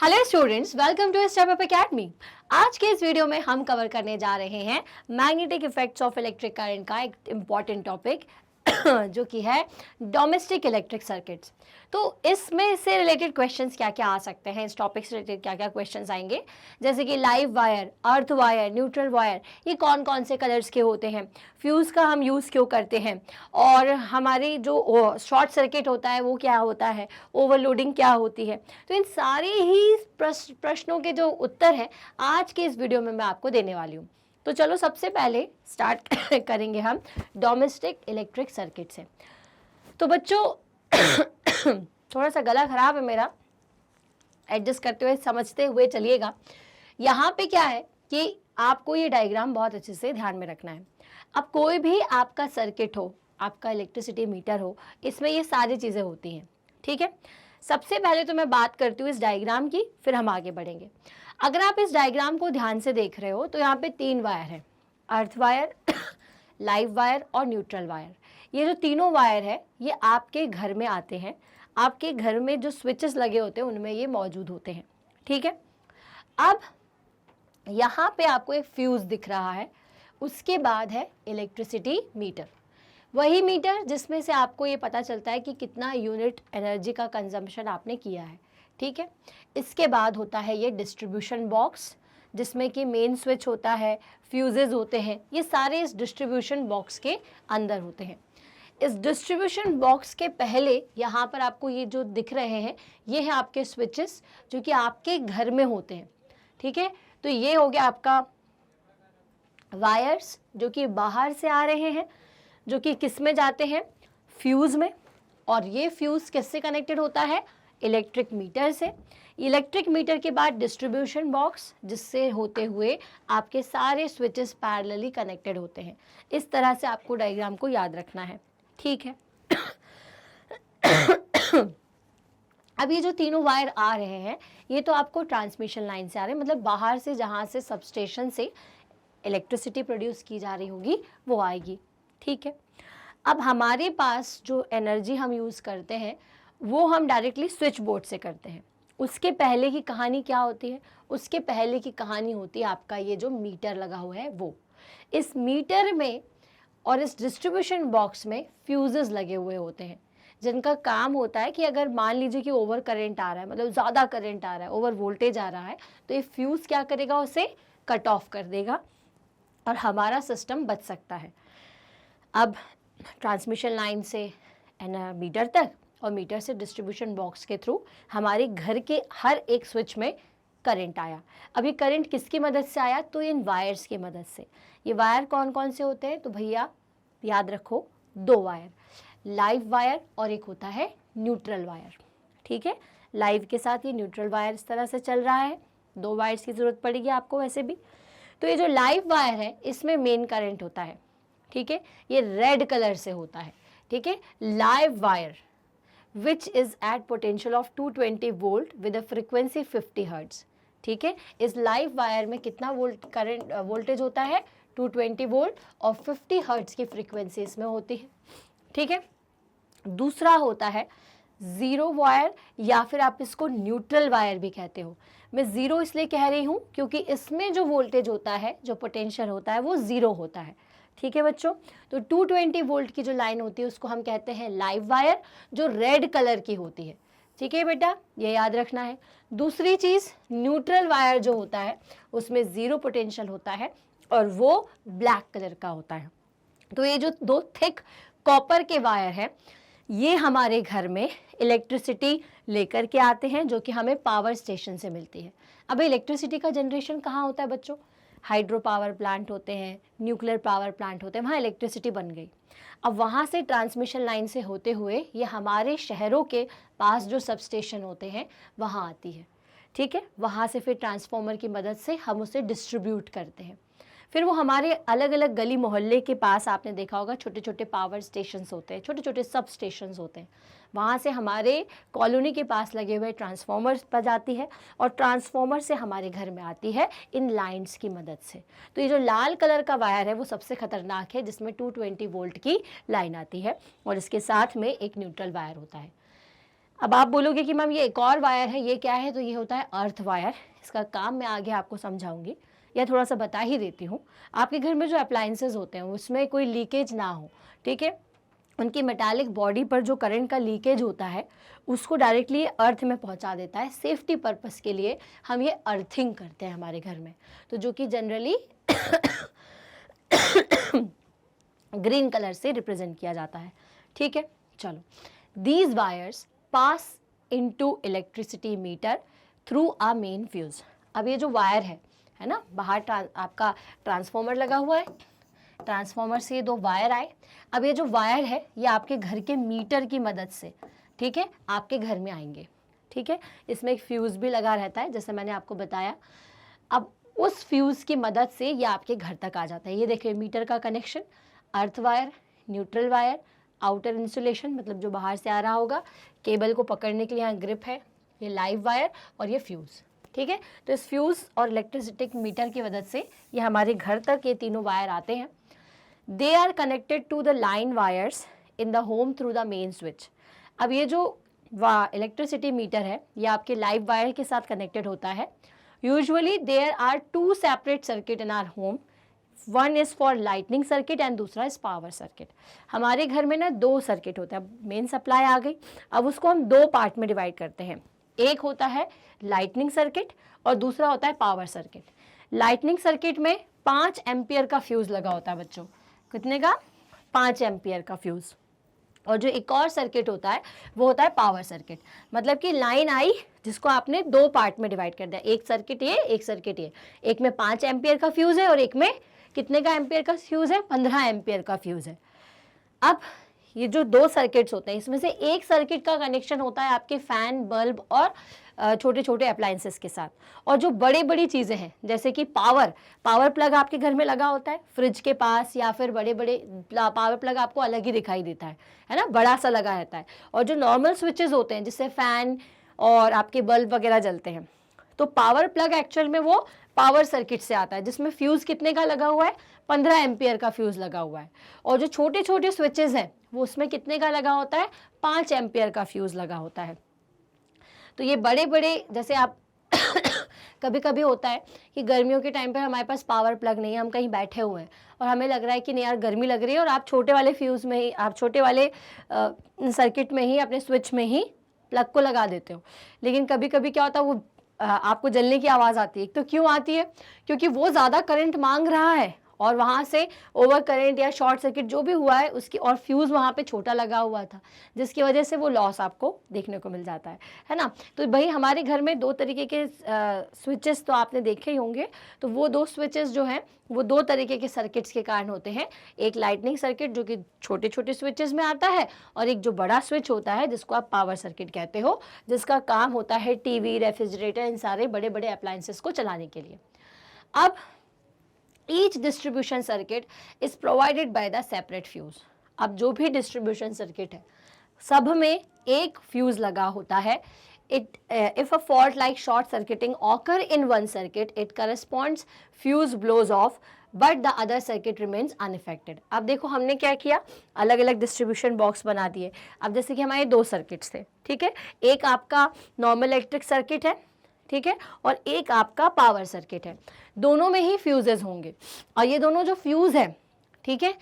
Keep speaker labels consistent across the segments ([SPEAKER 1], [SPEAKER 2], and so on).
[SPEAKER 1] Hello students, welcome to step up academy. आज के इस वीडियो में हम कवर करने जा रहे हैं magnetic effects of electric current का एक इम्पॉर्टेंट टॉपिक जो कि है डोमेस्टिक इलेक्ट्रिक सर्किट्स। तो इसमें से रिलेटेड क्वेश्चंस क्या क्या आ सकते हैं, इस टॉपिक से रिलेटेड क्या क्या क्वेश्चंस आएंगे, जैसे कि लाइव वायर, अर्थ वायर, न्यूट्रल वायर, ये कौन कौन से कलर्स के होते हैं, फ्यूज़ का हम यूज़ क्यों करते हैं, और हमारी जो शॉर्ट सर्किट होता है वो क्या होता है, ओवरलोडिंग क्या होती है। तो इन सारे ही प्रश्नों के जो उत्तर हैं आज के इस वीडियो में मैं आपको देने वाली हूँ। तो चलो सबसे पहले स्टार्ट करेंगे हम डोमेस्टिक इलेक्ट्रिक सर्किट से। तो बच्चों थोड़ा सा गला खराब है मेरा, एडजस्ट करते हुए समझते हुए चलिएगा। यहाँ पे क्या है कि आपको ये डायग्राम बहुत अच्छे से ध्यान में रखना है। अब कोई भी आपका सर्किट हो, आपका इलेक्ट्रिसिटी मीटर हो, इसमें ये सारी चीज़ें होती हैं, ठीक है। सबसे पहले तो मैं बात करती हूँ इस डायग्राम की, फिर हम आगे बढ़ेंगे। अगर आप इस डायग्राम को ध्यान से देख रहे हो तो यहाँ पे 3 वायर हैं, अर्थ वायर, लाइव वायर और न्यूट्रल वायर। ये जो तीनों वायर है ये आपके घर में आते हैं, आपके घर में जो स्विचेस लगे होते हैं उनमें ये मौजूद होते हैं, ठीक है। अब यहाँ पे आपको एक फ्यूज़ दिख रहा है, उसके बाद है इलेक्ट्रिसिटी मीटर, वही मीटर जिसमें से आपको ये पता चलता है कि कितना यूनिट एनर्जी का कंजम्पशन आपने किया है, ठीक है। इसके बाद होता है ये डिस्ट्रीब्यूशन बॉक्स, जिसमें कि मेन स्विच होता है, फ्यूजेस होते हैं, ये सारे इस डिस्ट्रीब्यूशन बॉक्स के अंदर होते हैं। इस डिस्ट्रीब्यूशन बॉक्स के पहले यहाँ पर आपको ये जो दिख रहे हैं ये है आपके स्विचेस जो कि आपके घर में होते हैं, ठीक है। तो ये हो गया आपका वायर्स जो कि बाहर से आ रहे हैं, जो कि किस में जाते हैं, फ्यूज़ में, और ये फ्यूज़ किससे कनेक्टेड होता है, इलेक्ट्रिक मीटर से। इलेक्ट्रिक मीटर के बाद डिस्ट्रीब्यूशन बॉक्स, जिससे होते हुए आपके सारे स्विचेस पैरेलली कनेक्टेड होते हैं। इस तरह से आपको डायग्राम को याद रखना है, ठीक है। अब ये जो तीनों वायर आ रहे हैं ये तो आपको ट्रांसमिशन लाइन से आ रहे हैं, मतलब बाहर से जहाँ से सबस्टेशन से इलेक्ट्रिसिटी प्रोड्यूस की जा रही होगी वो आएगी, ठीक है। अब हमारे पास जो एनर्जी हम यूज़ करते हैं वो हम डायरेक्टली स्विच बोर्ड से करते हैं। उसके पहले की कहानी क्या होती है, उसके पहले की कहानी होती है आपका ये जो मीटर लगा हुआ है वो। इस मीटर में और इस डिस्ट्रीब्यूशन बॉक्स में फ्यूजेस लगे हुए होते हैं, जिनका काम होता है कि अगर मान लीजिए कि ओवर करंट आ रहा है, मतलब ज़्यादा करंट आ रहा है, ओवर वोल्टेज आ रहा है, तो ये फ्यूज़ क्या करेगा, उसे कट ऑफ कर देगा और हमारा सिस्टम बच सकता है। अब ट्रांसमिशन लाइन से मीटर तक और मीटर से डिस्ट्रीब्यूशन बॉक्स के थ्रू हमारे घर के हर एक स्विच में करंट आया। अब ये करंट किसकी मदद से आया, तो इन वायर्स की मदद से। ये वायर कौन कौन से होते हैं, तो भैया याद रखो 2 वायर, लाइव वायर और एक होता है न्यूट्रल वायर, ठीक है। लाइव के साथ ये न्यूट्रल वायर इस तरह से चल रहा है, 2 वायर्स की ज़रूरत पड़ेगी आपको वैसे भी। तो ये जो लाइव वायर है इसमें मेन करंट होता है, ठीक है, ये रेड कलर से होता है, ठीक है। Live wire which is at potential of 220 volt with a frequency 50 hertz, ठीक है। इस लाइव वायर में कितना वोल्ट करंट वोल्टेज होता है, 220 वोल्ट और 50 हर्ट्ज की फ्रीक्वेंसी इसमें होती है, ठीक है। दूसरा होता है ज़ीरो वायर, या फिर आप इसको न्यूट्रल वायर भी कहते हो। मैं ज़ीरो इसलिए कह रही हूँ क्योंकि इसमें जो वोल्टेज होता है, जो पोटेंशियल होता है वो ज़ीरो होता है, ठीक है बच्चों। तो 220 वोल्ट की जो लाइन होती है उसको हम कहते हैं लाइव वायर, जो रेड कलर की होती है, ठीक है बेटा, ये याद रखना है। दूसरी चीज़, न्यूट्रल वायर जो होता है उसमें ज़ीरो पोटेंशियल होता है और वो ब्लैक कलर का होता है। तो ये जो 2 थिक कॉपर के वायर हैं ये हमारे घर में इलेक्ट्रिसिटी लेकर के आते हैं, जो कि हमें पावर स्टेशन से मिलती है। अब इलेक्ट्रिसिटी का जनरेशन कहाँ होता है बच्चों, हाइड्रो पावर प्लांट होते हैं, न्यूक्लियर पावर प्लांट होते हैं, वहाँ इलेक्ट्रिसिटी बन गई। अब वहाँ से ट्रांसमिशन लाइन से होते हुए ये हमारे शहरों के पास जो सब स्टेशन होते हैं वहाँ आती है, ठीक है। वहाँ से फिर ट्रांसफार्मर की मदद से हम उसे डिस्ट्रीब्यूट करते हैं। फिर वो हमारे अलग अलग गली मोहल्ले के पास आपने देखा होगा छोटे छोटे पावर स्टेशंस होते हैं, छोटे छोटे सब स्टेशंस होते हैं, वहाँ से हमारे कॉलोनी के पास लगे हुए ट्रांसफार्मर पर जाती है और ट्रांसफार्मर से हमारे घर में आती है इन लाइंस की मदद से। तो ये जो लाल कलर का वायर है वो सबसे खतरनाक है, जिसमें 220 वोल्ट की लाइन आती है और इसके साथ में एक न्यूट्रल वायर होता है। अब आप बोलोगे कि मैम ये एक और वायर है, ये क्या है? तो ये होता है अर्थ वायर। इसका काम मैं आगे आपको समझाऊंगी या थोड़ा सा बता ही देती हूँ। आपके घर में जो अप्लायंसेज होते हैं उसमें कोई लीकेज ना हो, ठीक है, उनकी मेटालिक बॉडी पर जो करंट का लीकेज होता है उसको डायरेक्टली अर्थ में पहुंचा देता है। सेफ्टी पर्पस के लिए हम ये अर्थिंग करते हैं हमारे घर में, तो जो कि जनरली ग्रीन कलर से रिप्रेजेंट किया जाता है, ठीक है। चलो, these wires pass into electricity metre through a main fuse. अब ये जो वायर है ना, बाहर आपका ट्रांसफॉर्मर लगा हुआ है, ट्रांसफॉर्मर से ये दो वायर आए। अब ये जो वायर है ये आपके घर के मीटर की मदद से, ठीक है, आपके घर में आएंगे, ठीक है। इसमें एक फ्यूज़ भी लगा रहता है जैसे मैंने आपको बताया। अब उस फ्यूज़ की मदद से ये आपके घर तक आ जाता है। ये देखिए मीटर का connection, earth wire, neutral wire, outer insulation मतलब जो बाहर से आ रहा होगा, केबल को पकड़ने के लिए यहाँ ग्रिप है, ये लाइव वायर और ये फ्यूज़, ठीक है। तो इस फ्यूज़ और इलेक्ट्रिसिटी मीटर की मदद से ये हमारे घर तक ये तीनों वायर आते हैं। They are connected to the line wires in the home through the main switch. अब ये जो इलेक्ट्रिसिटी मीटर है ये आपके लाइव वायर के साथ कनेक्टेड होता है। Usually there are two separate circuit in our home, one is for lightning circuit and दूसरा इज़ पावर सर्किट। हमारे घर में ना दो सर्किट होता है, मेन सप्लाई आ गई, अब उसको हम दो पार्ट में डिवाइड करते हैं। एक होता है लाइटनिंग सर्किट और दूसरा होता है पावर सर्किट। लाइटनिंग सर्किट में 5 एम्पियर का फ्यूज़ लगा होता है बच्चों। कितने का? 5 एम्पियर का फ्यूज़। और जो एक और सर्किट होता है वो होता है पावर सर्किट। मतलब कि लाइन आई जिसको आपने दो पार्ट में डिवाइड कर दिया, एक सर्किट ये, एक सर्किट ये। एक में 5 एम्पियर का फ्यूज़ है और एक में कितने का एम्पियर का फ्यूज़ है? 15 एम्पियर का फ्यूज़ है। अब ये जो दो सर्किट्स होते हैं इसमें से एक सर्किट का कनेक्शन होता है आपके फैन, बल्ब और छोटे छोटे अप्लायंसेस के साथ। और जो बड़ी बड़ी चीज़ें हैं जैसे कि पावर प्लग आपके घर में लगा होता है फ्रिज के पास, या फिर बड़े बड़े पावर प्लग आपको अलग ही दिखाई देता है ना, बड़ा सा लगा रहता है। और जो नॉर्मल स्विचेस होते हैं जिससे फैन और आपके बल्ब वगैरह जलते हैं, तो पावर प्लग एक्चुअल में वो पावर सर्किट से आता है जिसमें फ्यूज़ कितने का लगा हुआ है? 15 एम्पियर का फ्यूज़ लगा हुआ है। और जो छोटे छोटे स्विचेस हैं वो उसमें कितने का लगा होता है? 5 एम्पियर का फ्यूज़ लगा होता है। तो ये बड़े बड़े, जैसे आप कभी कभी होता है कि गर्मियों के टाइम पे हमारे पास पावर प्लग नहीं है, हम कहीं बैठे हुए हैं और हमें लग रहा है कि नहीं यार गर्मी लग रही है, और आप छोटे वाले फ्यूज़ में ही, आप छोटे वाले सर्किट में ही, अपने स्विच में ही प्लग को लगा देते हो। लेकिन कभी कभी क्या होता है, वो आपको जलने की आवाज़ आती है। तो क्यों आती है? क्योंकि वो ज़्यादा करंट मांग रहा है और वहाँ से ओवर करंट या शॉर्ट सर्किट जो भी हुआ है उसकी, और फ्यूज़ वहाँ पे छोटा लगा हुआ था जिसकी वजह से वो लॉस आपको देखने को मिल जाता है ना। तो भाई हमारे घर में दो तरीके के स्विचेस तो आपने देखे ही होंगे। तो वो दो स्विचेस जो हैं वो दो तरीके के सर्किट्स के कारण होते हैं। एक लाइटनिंग सर्किट जो कि छोटे छोटे स्विचेस में आता है, और एक जो बड़ा स्विच होता है जिसको आप पावर सर्किट कहते हो, जिसका काम होता है टीवी, रेफ्रिजरेटर, इन सारे बड़े बड़े अप्लायंसेस को चलाने के लिए। अब each distribution circuit is provided by the separate fuse। अब जो भी distribution circuit है सब में एक फ्यूज लगा होता है। If a fault like short circuiting occur in one circuit, it corresponds fuse blows off but the other circuit remains unaffected। अब देखो हमने क्या किया, अलग अलग डिस्ट्रीब्यूशन बॉक्स बना दिए। अब जैसे कि हमारे दो सर्किट्स थे, ठीक है, एक आपका नॉर्मल इलेक्ट्रिक सर्किट है, ठीक है, और एक आपका पावर सर्किट है। दोनों में ही फ्यूजेस होंगे और ये दोनों जो फ्यूज है, ठीक है,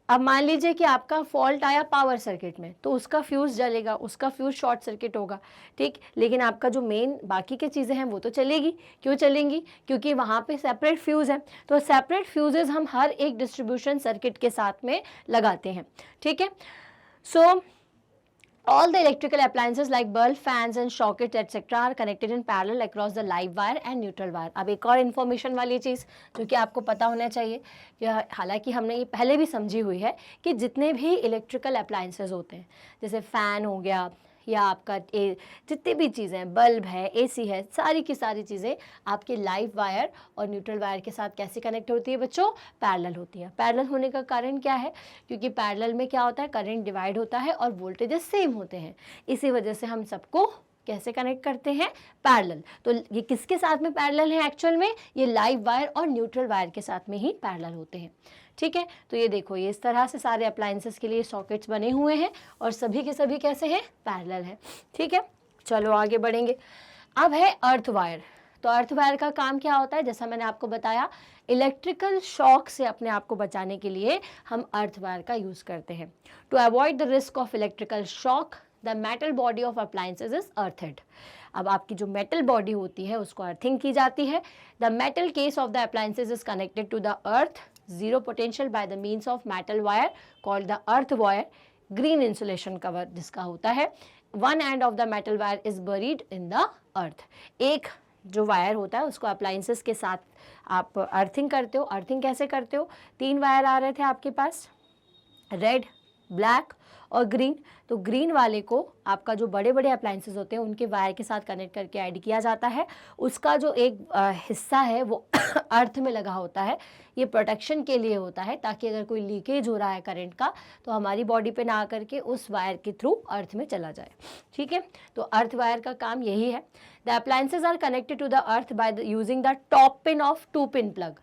[SPEAKER 1] अब मान लीजिए कि आपका फॉल्ट आया पावर सर्किट में तो उसका फ्यूज जलेगा, उसका फ्यूज शॉर्ट सर्किट होगा, ठीक। लेकिन आपका जो मेन बाकी की चीज़ें हैं वो तो चलेगी। क्यों चलेंगी? क्योंकि वहाँ पे सेपरेट फ्यूज़ है। तो सेपरेट फ्यूजेस हम हर एक डिस्ट्रीब्यूशन सर्किट के साथ में लगाते हैं, ठीक है। सो all the electrical appliances like bulb, fans and sockets etc. are connected in parallel across the live wire and neutral wire। अब एक और इन्फॉर्मेशन वाली चीज़ जो कि आपको पता होना चाहिए, हालांकि हमने ये पहले भी समझी हुई है कि जितने भी इलेक्ट्रिकल अप्लायंसेस होते हैं जैसे फ़ैन हो गया या आपका जितनी भी चीज़ें हैं, बल्ब है, एसी है, सारी की सारी चीज़ें आपके लाइव वायर और न्यूट्रल वायर के साथ कैसे कनेक्ट होती है बच्चों? पैरेलल होती है। पैरेलल होने का कारण क्या है? क्योंकि पैरेलल में क्या होता है, करंट डिवाइड होता है और वोल्टेजेस सेम होते हैं। इसी वजह से हम सबको कैसे कनेक्ट करते हैं? पैरेलल। तो ये किसके साथ में पैरेलल है एक्चुअल में? ये लाइव वायर और न्यूट्रल वायर के साथ में ही पैरेलल होते हैं, ठीक है, तो ये देखो ये इस तरह से सारे अप्लायंसेस के लिए सॉकेट्स बने हुए हैं और सभी के सभी कैसे हैं, पैरेलल है। ठीक है, चलो आगे बढ़ेंगे। अब है अर्थ वायर। तो अर्थ वायर का काम क्या होता है, जैसा मैंने आपको बताया, इलेक्ट्रिकल शॉक से अपने आप को बचाने के लिए हम अर्थ वायर का यूज करते हैं। To avoid the risk of electrical shock the metal body of appliances is earthed. अब आपकी जो मेटल बॉडी होती है उसको अर्थिंग की जाती है। The metal case of the appliances is connected to the earth zero potential by the means of metal wire called the earth wire, green insulation cover जिसका होता है। One end of the metal wire is buried in the earth. एक जो wire होता है उसको appliances के साथ आप अर्थिंग करते हो। अर्थिंग कैसे करते हो, 3 वायर आ रहे थे आपके पास, रेड, ब्लैक और ग्रीन। तो ग्रीन वाले को आपका जो बड़े बड़े अप्लायंसेस होते हैं उनके वायर के साथ कनेक्ट करके ऐड किया जाता है। उसका जो एक हिस्सा है वो अर्थ में लगा होता है। ये प्रोटेक्शन के लिए होता है ताकि अगर कोई लीकेज हो रहा है करंट का तो हमारी बॉडी पे ना आकर के उस वायर के थ्रू अर्थ में चला जाए। ठीक है, तो अर्थ वायर का काम यही है। The appliances are connected to the earth by using the top pin of 2 pin plug.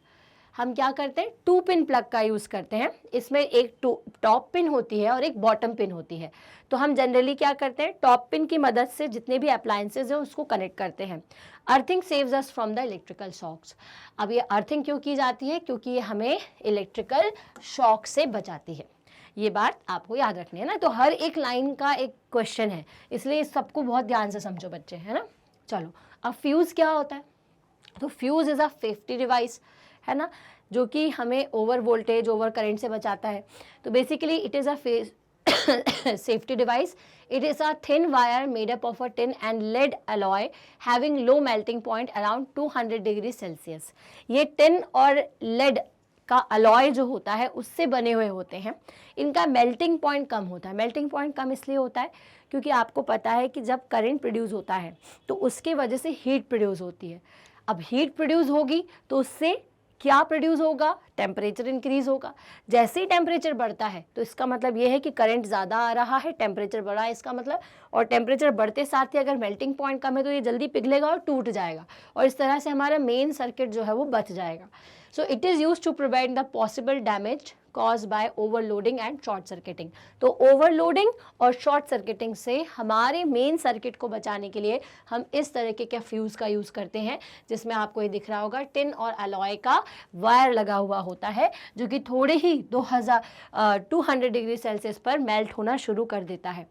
[SPEAKER 1] हम क्या करते हैं, 2 पिन प्लग का यूज़ करते हैं। इसमें एक टॉप पिन होती है और एक बॉटम पिन होती है। तो हम जनरली क्या करते हैं, टॉप पिन की मदद से जितने भी अप्लायंसेज हैं उसको कनेक्ट करते हैं। Earthing saves us from the electrical shocks. अब ये अर्थिंग क्यों की जाती है, क्योंकि ये हमें इलेक्ट्रिकल शॉक से बचाती है। ये बात आपको याद रखनी है ना। तो हर एक लाइन का एक क्वेश्चन है, इसलिए इस सबको बहुत ध्यान से समझो बच्चे, है ना। चलो, अब फ्यूज़ क्या होता है। तो fuse is a safety device, है ना, जो कि हमें ओवर वोल्टेज, ओवर करंट से बचाता है। तो basically it is a safety device. It is a thin wire made up of a tin and lead alloy having low melting point around 200 degree Celsius. ये टिन और lead का alloy जो होता है उससे बने हुए होते हैं। इनका मेल्टिंग पॉइंट कम होता है। मेल्टिंग पॉइंट कम इसलिए होता है क्योंकि आपको पता है कि जब करंट प्रोड्यूस होता है तो उसके वजह से हीट प्रोड्यूस होती है। अब हीट प्रोड्यूस होगी तो उससे क्या प्रोड्यूस होगा, टेम्परेचर इंक्रीज होगा। जैसे ही टेम्परेचर बढ़ता है तो इसका मतलब ये है कि करंट ज़्यादा आ रहा है, टेम्परेचर बढ़ा है इसका मतलब, और टेम्परेचर बढ़ते साथ ही अगर मेल्टिंग पॉइंट कम है तो ये जल्दी पिघलेगा और टूट जाएगा और इस तरह से हमारा मेन सर्किट जो है वो बच जाएगा। So it is use to prevent the possible damage cause by overloading and short circuiting. तो ओवरलोडिंग और शॉर्ट सर्किटिंग से हमारे मेन सर्किट को बचाने के लिए हम इस तरीके के फ्यूज़ का यूज़ करते हैं, जिसमें आपको ये दिख रहा होगा टिन और अलॉय का वायर लगा हुआ होता है जो कि थोड़े ही 200 डिग्री सेल्सियस पर मेल्ट होना शुरू कर देता है।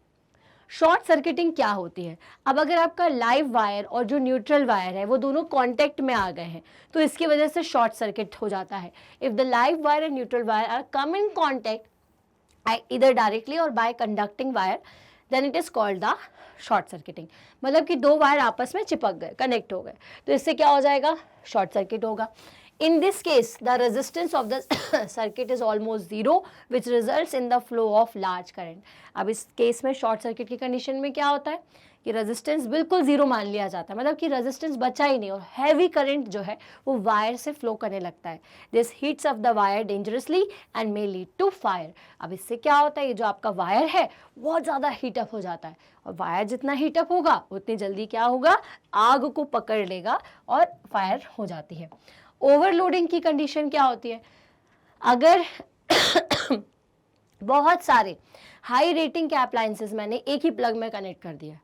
[SPEAKER 1] शॉर्ट सर्किटिंग क्या होती है, अब अगर आपका लाइव वायर और जो न्यूट्रल वायर है वो दोनों कांटेक्ट में आ गए हैं तो इसकी वजह से शॉर्ट सर्किट हो जाता है। If the live wire and neutral wire are come in contact इधर डायरेक्टली और by conducting wire then it is called the short circuiting. मतलब कि 2 वायर आपस में चिपक गए, कनेक्ट हो गए, तो इससे क्या हो जाएगा, शॉर्ट सर्किट होगा। In this case, the resistance of the circuit is almost zero, which results in the flow of large current. अब इस केस में शॉर्ट सर्किट की कंडीशन में क्या होता है कि रेजिस्टेंस बिल्कुल जीरो मान लिया जाता है, मतलब कि रेजिस्टेंस बचा ही नहीं और हैवी करंट जो है वो वायर से फ्लो करने लगता है। This heats up the wire dangerously and may lead to fire. अब इससे क्या होता है, ये जो आपका वायर है बहुत ज़्यादा हीटअप हो जाता है और वायर जितना हीटअप होगा उतनी जल्दी क्या होगा, आग को पकड़ लेगा और फायर हो जाती है। ओवरलोडिंग की कंडीशन क्या होती है, अगर बहुत सारे हाई रेटिंग के अप्लायंसेस मैंने एक ही प्लग में कनेक्ट कर दिया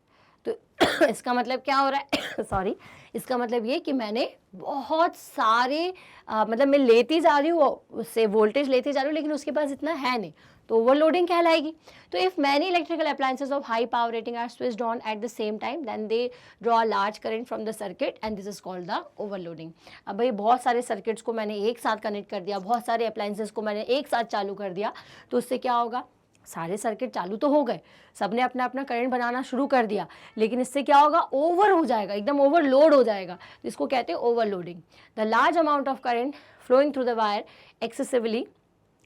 [SPEAKER 1] तो इसका मतलब क्या हो रहा है सॉरी, इसका मतलब ये कि मैंने बहुत सारे मतलब मैं लेती जा रही हूँ, उससे वोल्टेज लेती जा रही हूँ लेकिन उसके पास इतना है नहीं, तो ओवरलोडिंग कहलाएगी। तो if many electrical appliances of high power rating are switched on at the same time then they draw large current from the circuit and this is called the overloading. अब भाई बहुत सारे सर्किट्स को मैंने एक साथ कनेक्ट कर दिया, बहुत सारे अप्लायंसेस को मैंने एक साथ चालू कर दिया, तो उससे क्या होगा, सारे सर्किट चालू तो हो गए, सबने अपना अपना करंट बनाना शुरू कर दिया, लेकिन इससे क्या होगा, ओवर हो जाएगा, एकदम ओवरलोड हो जाएगा, तो इसको कहते हैं overloading. The large amount of current flowing through the wire excessively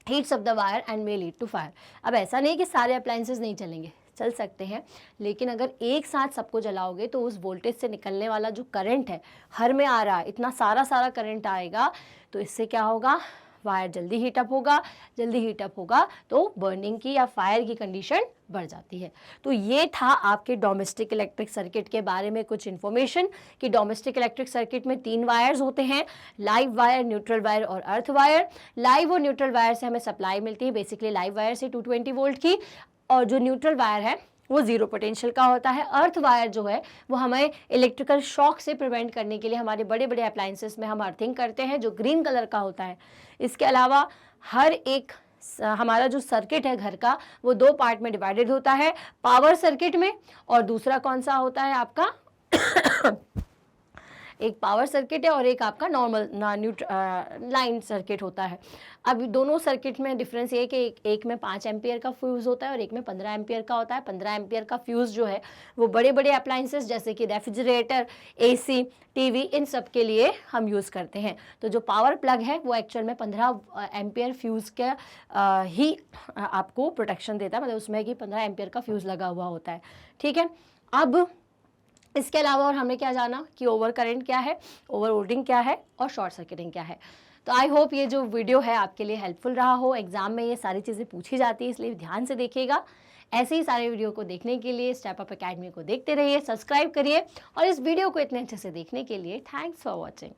[SPEAKER 1] heats up the wire and may lead to fire. अब ऐसा नहीं कि सारे अप्लायंसेस नहीं चलेंगे, चल सकते हैं, लेकिन अगर एक साथ सबको जलाओगे तो उस वोल्टेज से निकलने वाला जो करंट है हर में आ रहा है, इतना सारा करंट आएगा, तो इससे क्या होगा, वायर जल्दी हीटअप होगा, जल्दी हीटअप होगा तो बर्निंग की या फायर की कंडीशन बढ़ जाती है। तो ये था आपके डोमेस्टिक इलेक्ट्रिक सर्किट के बारे में कुछ इन्फॉर्मेशन कि डोमेस्टिक इलेक्ट्रिक सर्किट में 3 वायर्स होते हैं, लाइव वायर, न्यूट्रल वायर और अर्थ वायर। लाइव और न्यूट्रल वायर से हमें सप्लाई मिलती है बेसिकली लाइव वायर से 220 वोल्ट की, और जो न्यूट्रल वायर है वो जीरो पोटेंशियल का होता है। अर्थ वायर जो है वो हमें इलेक्ट्रिकल शॉक से प्रिवेंट करने के लिए हमारे बड़े बड़े अप्लायंसेस में हम अर्थिंग करते हैं, जो ग्रीन कलर का होता है। इसके अलावा हर एक हमारा जो सर्किट है घर का वो 2 पार्ट में डिवाइडेड होता है, पावर सर्किट में, और दूसरा कौन सा होता है आपका एक पावर सर्किट है और एक आपका नॉर्मल लाइन सर्किट होता है। अब दोनों सर्किट में डिफरेंस ये है कि एक में 5 एम्पियर का फ्यूज़ होता है और एक में 15 एम्पियर का होता है। 15 एम्पियर का फ्यूज़ जो है वो बड़े बड़े अप्लायंसेस जैसे कि रेफ्रिजरेटर, एसी, टीवी, इन सब के लिए हम यूज़ करते हैं। तो जो पावर प्लग है वो एक्चुअल में 15 एम्पियर फ्यूज़ का ही आपको प्रोटेक्शन देता है, मतलब उसमें कि 15 एम्पियर का फ्यूज़ लगा हुआ होता है। ठीक है, अब इसके अलावा और हमने क्या जाना कि ओवर करंट क्या है, ओवर वोल्टिंग क्या है और शॉर्ट सर्किटिंग क्या है। तो आई होप ये जो वीडियो है आपके लिए हेल्पफुल रहा हो। एग्जाम में ये सारी चीज़ें पूछी जाती है, इसलिए ध्यान से देखिएगा। ऐसे ही सारे वीडियो को देखने के लिए स्टेप अप एकेडमी को देखते रहिए, सब्सक्राइब करिए, और इस वीडियो को इतने अच्छे से देखने के लिए थैंक्स फॉर वॉचिंग।